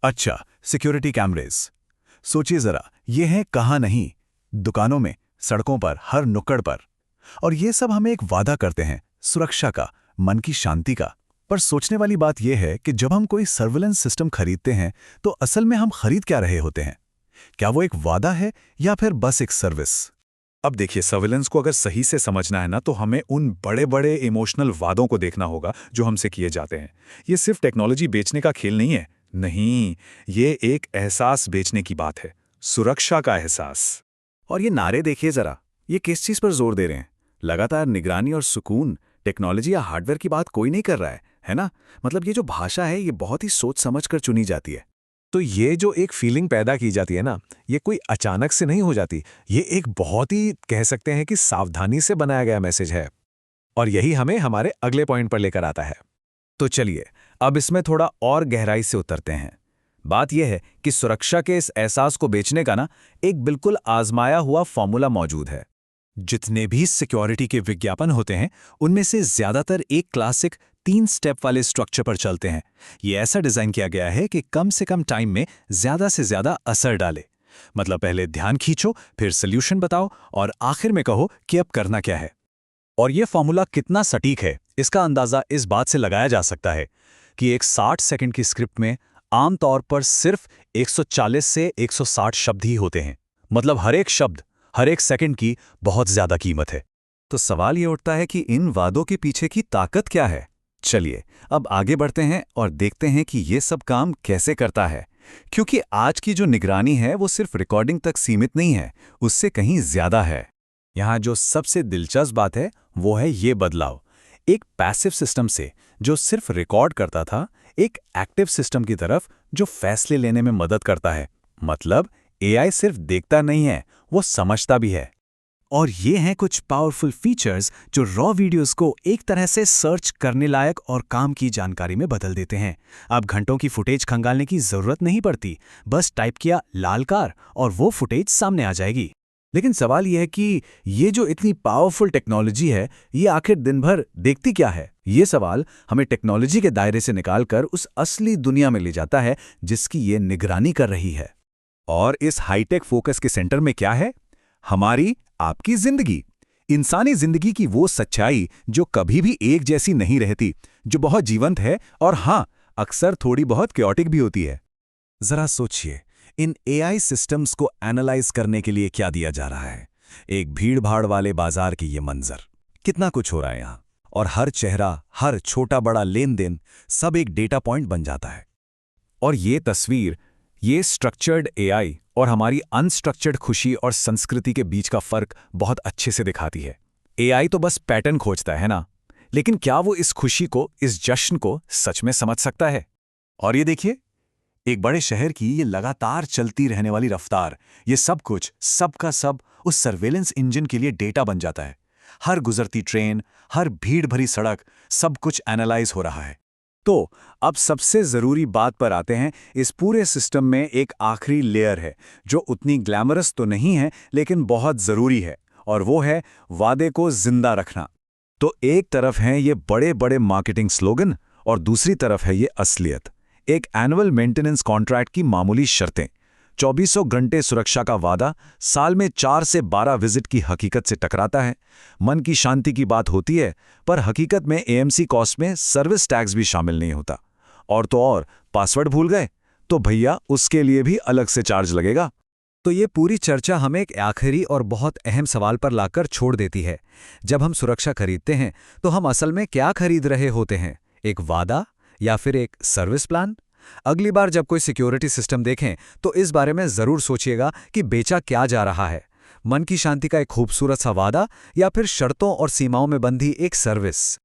अच्छा, सिक्योरिटी कैमरेज। सोचिए जरा, ये हैं कहाँ नहीं, दुकानों में, सड़कों पर, हर नुक्कड़ पर। और ये सब हमें एक वादा करते हैं, सुरक्षा का, मन की शांति का। पर सोचने वाली बात यह है कि जब हम कोई सर्विलेंस सिस्टम खरीदते हैं तो असल में हम खरीद क्या रहे होते हैं? क्या वो एक वादा है या फिर बस एक सर्विस? अब देखिए, सर्विलेंस को अगर सही से समझना है ना, तो हमें उन बड़े बड़े इमोशनल वादों को देखना होगा जो हमसे किए जाते हैं। ये सिर्फ टेक्नोलॉजी बेचने का खेल नहीं है। नहीं, ये एक एहसास बेचने की बात है, सुरक्षा का एहसास। और ये नारे देखिए जरा, ये किस चीज पर जोर दे रहे हैं? लगातार निगरानी और सुकून। टेक्नोलॉजी या हार्डवेयर की बात कोई नहीं कर रहा है ना? मतलब ये जो भाषा है, ये बहुत ही सोच समझ कर चुनी जाती है। तो ये जो एक फीलिंग पैदा की जाती है ना, ये कोई अचानक से नहीं हो जाती। ये एक बहुत ही कह सकते हैं कि सावधानी से बनाया गया मैसेज है। और यही हमें हमारे अगले पॉइंट पर लेकर आता है। तो चलिए, अब इसमें थोड़ा और गहराई से उतरते हैं। बात यह है कि सुरक्षा के इस एहसास को बेचने का ना एक बिल्कुल आजमाया हुआ फॉर्मूला मौजूद है। जितने भी सिक्योरिटी के विज्ञापन होते हैं, उनमें से ज्यादातर एक क्लासिक 3 स्टेप वाले स्ट्रक्चर पर चलते हैं। ये ऐसा डिजाइन किया गया है कि कम से कम टाइम में ज्यादा से ज्यादा असर डाले। मतलब पहले ध्यान खींचो, फिर सॉल्यूशन बताओ और आखिर में कहो कि अब करना क्या है। और ये फॉर्मूला कितना सटीक है, इसका अंदाजा इस बात से लगाया जा सकता है कि एक 60 सेकंड की स्क्रिप्ट में आमतौर पर सिर्फ 140 से 160 शब्द ही होते हैं। मतलब हर एक शब्द, हर एक सेकंड की बहुत ज्यादा कीमत है। तो सवाल ये उठता है कि इन वादों के पीछे की ताकत क्या है? चलिए, अब आगे बढ़ते हैं और देखते हैं कि ये सब काम कैसे करता है। क्योंकि आज की जो निगरानी है वो सिर्फ रिकॉर्डिंग तक सीमित नहीं है, उससे कहीं ज्यादा है। यहाँ जो सबसे दिलचस्प बात है वो है ये बदलाव। एक पैसिव सिस्टम से जो सिर्फ रिकॉर्ड करता था, एक एक्टिव सिस्टम की तरफ जो फैसले लेने में मदद करता है। मतलब एआई सिर्फ देखता नहीं है, वो समझता भी है। और ये हैं कुछ पावरफुल फीचर्स जो रॉ वीडियोस को एक तरह से सर्च करने लायक और काम की जानकारी में बदल देते हैं। अब घंटों की फुटेज खंगालने की जरूरत नहीं पड़ती, बस टाइप किया लाल कार और वो फुटेज सामने आ जाएगी। लेकिन सवाल यह है कि ये जो इतनी पावरफुल टेक्नोलॉजी है, ये आखिर दिन भर देखती क्या है? ये सवाल हमें टेक्नोलॉजी के दायरे से निकालकर उस असली दुनिया में ले जाता है जिसकी ये निगरानी कर रही है। और इस हाईटेक फोकस के सेंटर में क्या है? हमारी, आपकी जिंदगी। इंसानी जिंदगी की वो सच्चाई जो कभी भी एक जैसी नहीं रहती, जो बहुत जीवंत है और हाँ, अक्सर थोड़ी बहुत क्योटिक भी होती है। जरा सोचिए, इन एआई सिस्टम्स को एनालाइज करने के लिए क्या दिया जा रहा है? एक भीड़-भाड़ वाले बाजार की ये मंजर। कितना कुछ हो रहा है यहाँ, और हर चेहरा, हर छोटा बड़ा लेन देन, सब एक डेटा पॉइंट बन जाता है। और ये तस्वीर, ये स्ट्रक्चर्ड एआई और हमारी अनस्ट्रक्चर्ड खुशी और संस्कृति के बीच का फर्क बहुत अच्छे से दिखाती है। एआई तो बस पैटर्न खोजता है ना, लेकिन क्या वो इस खुशी को, इस जश्न को सच में समझ सकता है? और ये देखिए, एक बड़े शहर की ये लगातार चलती रहने वाली रफ्तार, ये सब कुछ, सबका सब उस सर्वेलेंस इंजन के लिए डेटा बन जाता है। हर गुजरती ट्रेन, हर भीड़ भरी सड़क, सब कुछ एनालाइज हो रहा है। तो अब सबसे जरूरी बात पर आते हैं। इस पूरे सिस्टम में एक आखिरी लेयर है जो उतनी ग्लैमरस तो नहीं है, लेकिन बहुत जरूरी है, और वो है वादे को जिंदा रखना। तो एक तरफ हैं ये बड़े बड़े मार्केटिंग स्लोगन और दूसरी तरफ है ये असलियत। एक एनुअल मेंटेनेंस कॉन्ट्रैक्ट की मामूली शर्तें, 2400 घंटे सुरक्षा का वादा, साल में 4 से 12 विजिट की हकीकत से टकराता है। मन की शांति की बात होती है, पर हकीकत में एएमसी कॉस्ट में सर्विस टैक्स भी शामिल नहीं होता। और तो और, पासवर्ड भूल गए तो भैया उसके लिए भी अलग से चार्ज लगेगा। तो ये पूरी चर्चा हमें एक आखिरी और बहुत अहम सवाल पर लाकर छोड़ देती है। जब हम सुरक्षा खरीदते हैं तो हम असल में क्या खरीद रहे होते हैं? एक वादा या फिर एक सर्विस प्लान? अगली बार जब कोई सिक्योरिटी सिस्टम देखें तो इस बारे में जरूर सोचिएगा कि बेचा क्या जा रहा है। मन की शांति का एक खूबसूरत सा वादा या फिर शर्तों और सीमाओं में बंधी एक सर्विस।